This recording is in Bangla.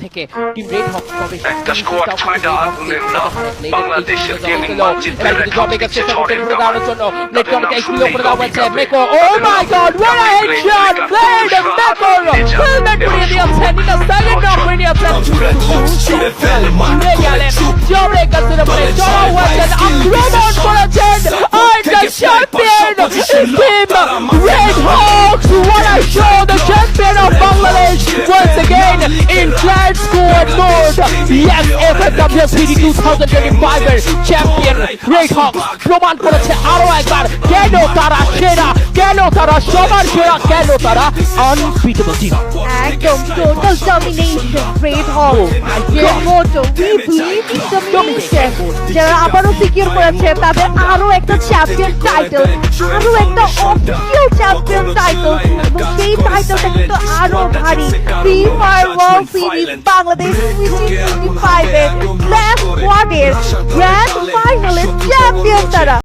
থেকে টিম রেড হক তবে একটা স্কোয়াড ছয়টা আগুনের নাম বাংলাদেশের গেমিং মানচিত্রের একটা কিছু ছড়ের দাঁড়ানোর জন্য নেটওয়ার্কটা এক্সপ্লো করে দেওয়া হয়েছে মেকো oh my god what a headshot played মেকো হেলমেট পরিয়ে দিয়েছে নিটা সেকেন্ড নক করে দিয়েছে গেলেন জবে কাছে বলে চলা হয়েছে আক্রমণ করেছেন are the champion team red Hawks what a show the champion of Bangladesh once again in Clan Squad mode. Yes, FFWCD 2025 এর চ্যাম্পিয়ন রেড হকস প্রমাণ করেছে আরো একবার কেন তারা সেরা, কেন তারা সবার সেরা, কেন তারা আনবিটেবল টিম। একদম টোটাল ডমিনেশন রেড হক এর মোটো উই বিলিভ ইন ডমিনেশন যারা আবারও সিকিউর করেছে তাদের আরো একটা চ্যাম্পিয়ন টাইটেল, আরো একটা অফিশিয়াল চ্যাম্পিয়ন টাইটেল এবং সেই টাইটেলটা কিন্তু আরো ভারী। Free fire world series Bangladesh 2025 এর ক্লাস স্কোয়াডের গ্র্যান্ড ফাইনালের চ্যাম্পিয়ন তারা।